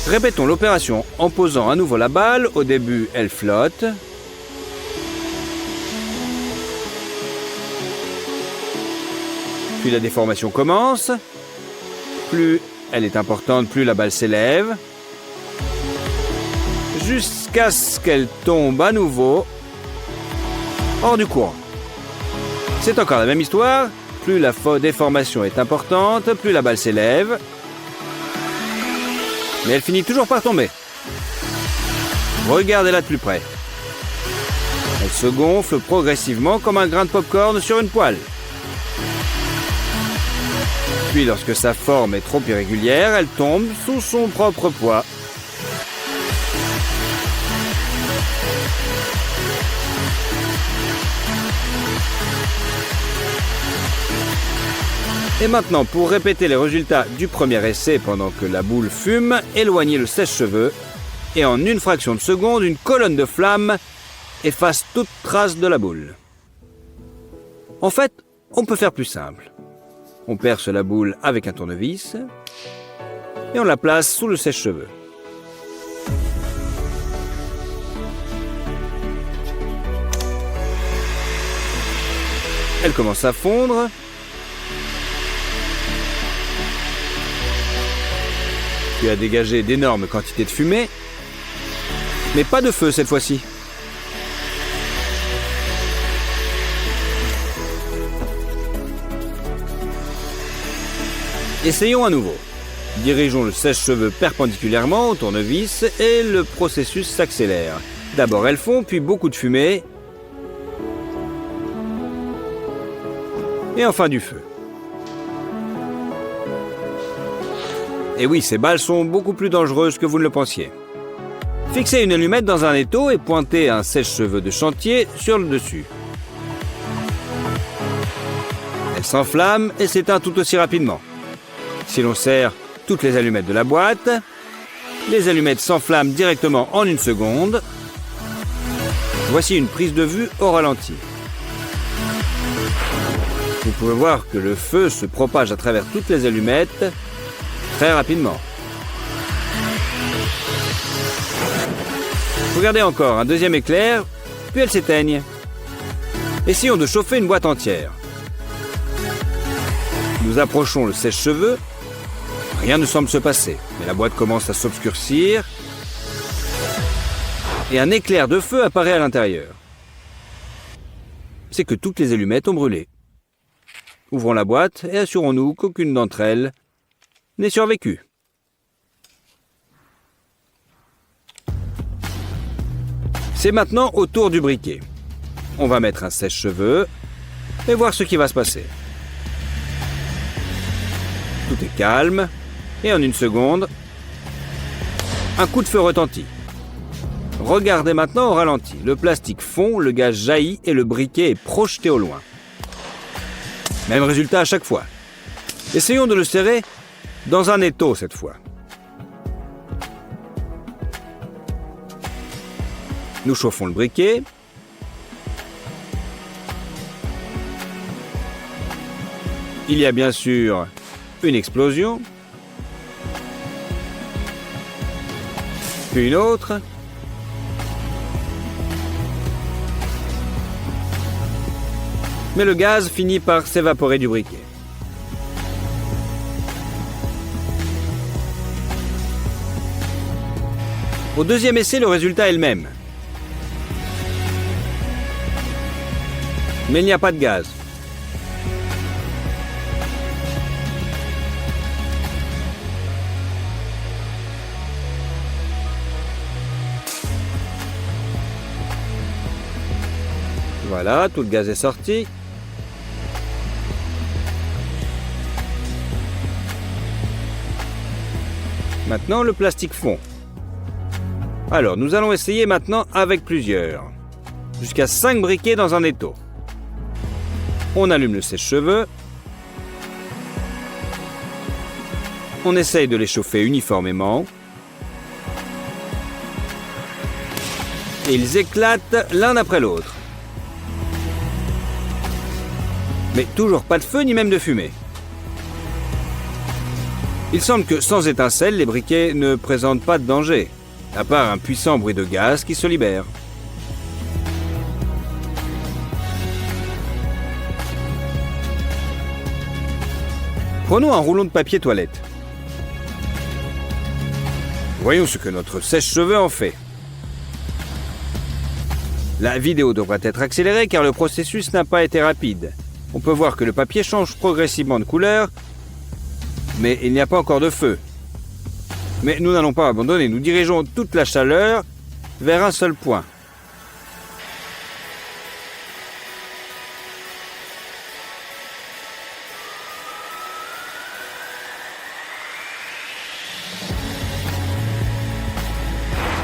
Répétons l'opération en posant à nouveau la balle. Au début, elle flotte. Puis la déformation commence. Plus elle est importante, plus la balle s'élève. Jusqu'à ce qu'elle tombe à nouveau hors du courant. C'est encore la même histoire. Plus la déformation est importante, plus la balle s'élève. Mais elle finit toujours par tomber. Regardez-la de plus près. Elle se gonfle progressivement comme un grain de pop-corn sur une poêle. Puis lorsque sa forme est trop irrégulière, elle tombe sous son propre poids. Et maintenant, pour répéter les résultats du premier essai pendant que la boule fume, éloignez le sèche-cheveux et en une fraction de seconde, une colonne de flammes efface toute trace de la boule. En fait, on peut faire plus simple. On perce la boule avec un tournevis et on la place sous le sèche-cheveux. Elle commence à fondre. Puis à dégager d'énormes quantités de fumée, mais pas de feu cette fois-ci. Essayons à nouveau. Dirigeons le sèche-cheveux perpendiculairement au tournevis et le processus s'accélère. D'abord elle fond, puis beaucoup de fumée. Et enfin du feu. Et oui, ces balles sont beaucoup plus dangereuses que vous ne le pensiez. Fixez une allumette dans un étau et pointez un sèche-cheveux de chantier sur le dessus. Elle s'enflamme et s'éteint tout aussi rapidement. Si l'on serre toutes les allumettes de la boîte, les allumettes s'enflamment directement en une seconde. Voici une prise de vue au ralenti. Vous pouvez voir que le feu se propage à travers toutes les allumettes très rapidement. Regardez encore, un deuxième éclair, puis elles s'éteignent. Essayons de chauffer une boîte entière. Nous approchons le sèche-cheveux. Rien ne semble se passer, mais la boîte commence à s'obscurcir et un éclair de feu apparaît à l'intérieur. C'est que toutes les allumettes ont brûlé. Ouvrons la boîte et assurons-nous qu'aucune d'entre elles n'ait survécu. C'est maintenant au tour du briquet. On va mettre un sèche-cheveux et voir ce qui va se passer. Tout est calme et en une seconde, un coup de feu retentit. Regardez maintenant au ralenti. Le plastique fond, le gaz jaillit et le briquet est projeté au loin. Même résultat à chaque fois. Essayons de le serrer dans un étau cette fois. Nous chauffons le briquet. Il y a bien sûr une explosion. Puis une autre. Mais le gaz finit par s'évaporer du briquet. Au deuxième essai, le résultat est le même. Mais il n'y a pas de gaz. Voilà, tout le gaz est sorti. Maintenant, le plastique fond. Alors, nous allons essayer maintenant avec plusieurs. Jusqu'à 5 briquets dans un étau. On allume le sèche-cheveux. On essaye de les chauffer uniformément. Et ils éclatent l'un après l'autre. Mais toujours pas de feu ni même de fumée. Il semble que sans étincelles, les briquets ne présentent pas de danger, à part un puissant bruit de gaz qui se libère. Prenons un rouleau de papier toilette. Voyons ce que notre sèche-cheveux en fait. La vidéo devrait être accélérée car le processus n'a pas été rapide. On peut voir que le papier change progressivement de couleur, mais il n'y a pas encore de feu. Mais nous n'allons pas abandonner, nous dirigeons toute la chaleur vers un seul point.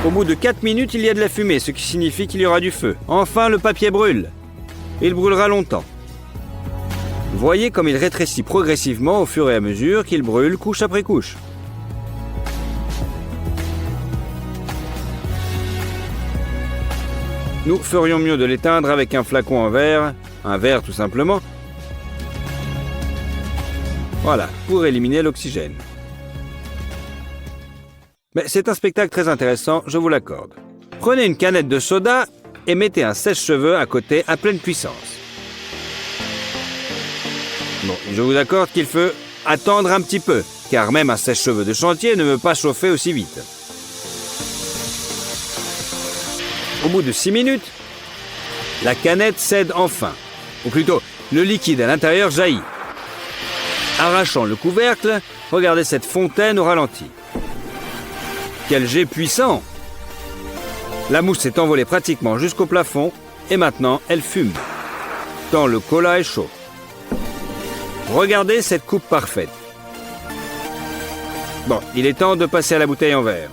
Au bout de 4 minutes, il y a de la fumée, ce qui signifie qu'il y aura du feu. Enfin, le papier brûle. Il brûlera longtemps. Voyez comme il rétrécit progressivement au fur et à mesure qu'il brûle couche après couche. Nous ferions mieux de l'éteindre avec un flacon en verre, un verre tout simplement. Voilà, pour éliminer l'oxygène. Mais c'est un spectacle très intéressant, je vous l'accorde. Prenez une canette de soda et mettez un sèche-cheveux à côté à pleine puissance. Bon, je vous accorde qu'il faut attendre un petit peu, car même un sèche-cheveux de chantier ne veut pas chauffer aussi vite. Au bout de 6 minutes, la canette cède enfin. Ou plutôt, le liquide à l'intérieur jaillit. Arrachant le couvercle, regardez cette fontaine au ralenti. Quel jet puissant! La mousse s'est envolée pratiquement jusqu'au plafond et maintenant elle fume, tant le cola est chaud. Regardez cette coupe parfaite. Bon, il est temps de passer à la bouteille en verre.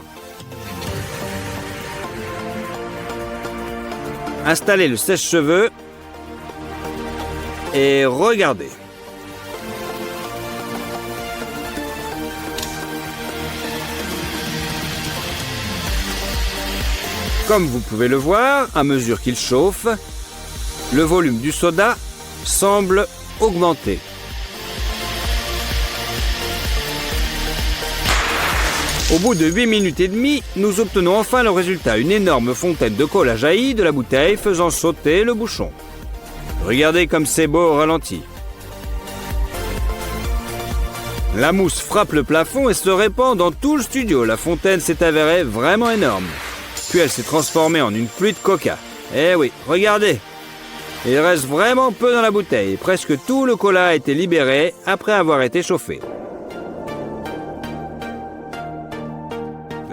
Installez le sèche-cheveux et regardez. Comme vous pouvez le voir, à mesure qu'il chauffe, le volume du soda semble augmenter. Au bout de 8 minutes et demie, nous obtenons enfin le résultat, une énorme fontaine de cola jaillit de la bouteille faisant sauter le bouchon. Regardez comme c'est beau au ralenti. La mousse frappe le plafond et se répand dans tout le studio. La fontaine s'est avérée vraiment énorme. Puis elle s'est transformée en une pluie de coca. Eh oui, regardez. Il reste vraiment peu dans la bouteille. Presque tout le cola a été libéré après avoir été chauffé.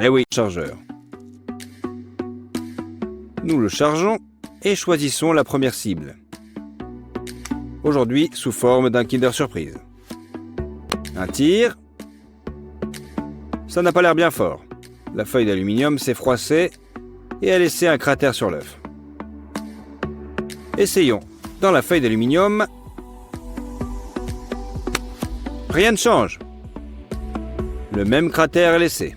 Eh oui, chargeur. Nous le chargeons et choisissons la première cible. Aujourd'hui, sous forme d'un Kinder Surprise. Un tir. Ça n'a pas l'air bien fort. La feuille d'aluminium s'est froissée et a laissé un cratère sur l'œuf. Essayons. Dans la feuille d'aluminium, rien ne change. Le même cratère est laissé.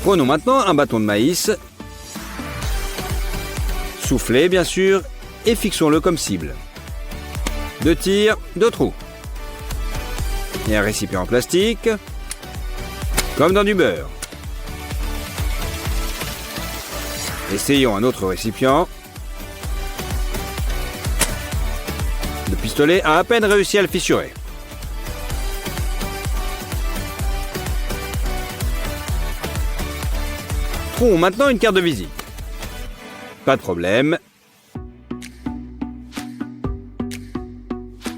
Prenons maintenant un bâton de maïs, soufflez bien sûr, et fixons-le comme cible. 2 tirs, 2 trous. Et un récipient en plastique, comme dans du beurre. Essayons un autre récipient. Le pistolet a à peine réussi à le fissurer. Trouvons maintenant une carte de visite. Pas de problème.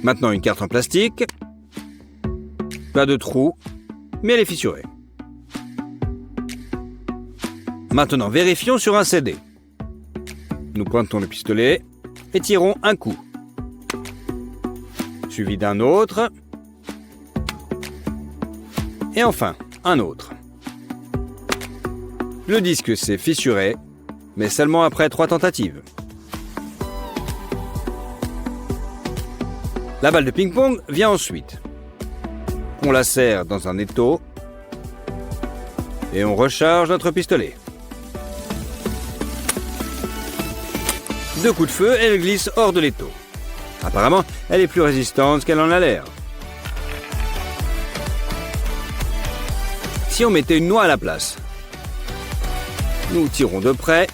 Maintenant une carte en plastique. Pas de trou, mais elle est fissurée. Maintenant, vérifions sur un CD. Nous pointons le pistolet et tirons un coup. Suivi d'un autre. Et enfin, un autre. Le disque s'est fissuré, mais seulement après 3 tentatives. La balle de ping-pong vient ensuite. On la serre dans un étau et on recharge notre pistolet. 2 coups de feu, elle glisse hors de l'étau. Apparemment, elle est plus résistante qu'elle en a l'air. Si on mettait une noix à la place, nous tirons de près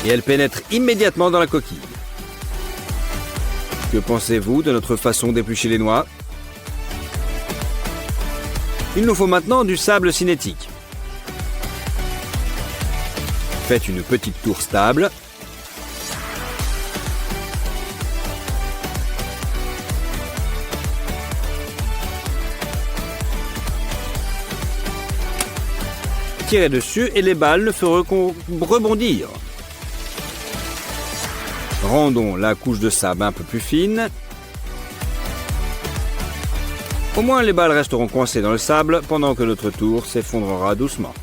et elle pénètre immédiatement dans la coquille. Que pensez-vous de notre façon d'éplucher les noix? Il nous faut maintenant du sable cinétique. Faites une petite tour stable. Tirez dessus et les balles ne feront qu'en rebondir. Rendons la couche de sable un peu plus fine. Au moins les balles resteront coincées dans le sable pendant que notre tour s'effondrera doucement.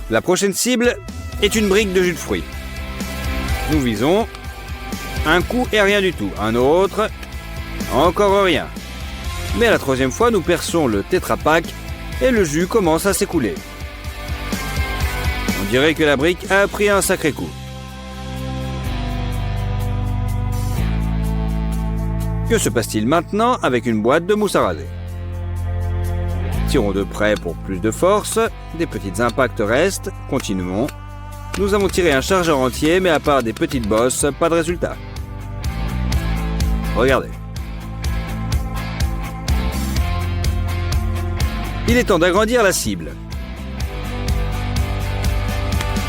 La prochaine cible est une brique de jus de fruits. Nous visons un coup et rien du tout, un autre, encore rien. Mais à la troisième fois, nous perçons le Tetra Pak et le jus commence à s'écouler. On dirait que la brique a pris un sacré coup. Que se passe-t-il maintenant avec une boîte de mousse à raser? Tirons de près pour plus de force, des petits impacts restent, continuons. Nous avons tiré un chargeur entier, mais à part des petites bosses, pas de résultat. Regardez. Il est temps d'agrandir la cible.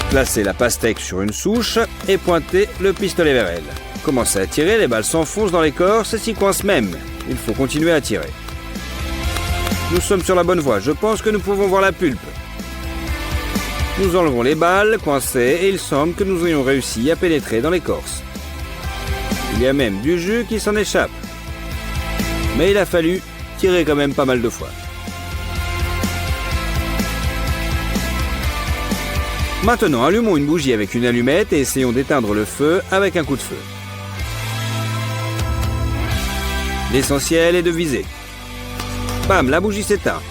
Placez la pastèque sur une souche et pointez le pistolet vers elle. Commencez à tirer, les balles s'enfoncent dans l'écorce et s'y coincent même. Il faut continuer à tirer. Nous sommes sur la bonne voie, je pense que nous pouvons voir la pulpe. Nous enlevons les balles coincées et il semble que nous ayons réussi à pénétrer dans l'écorce. Il y a même du jus qui s'en échappe. Mais il a fallu tirer quand même pas mal de fois. Maintenant, allumons une bougie avec une allumette et essayons d'éteindre le feu avec un coup de feu. L'essentiel est de viser. Bam, la bougie s'éteint.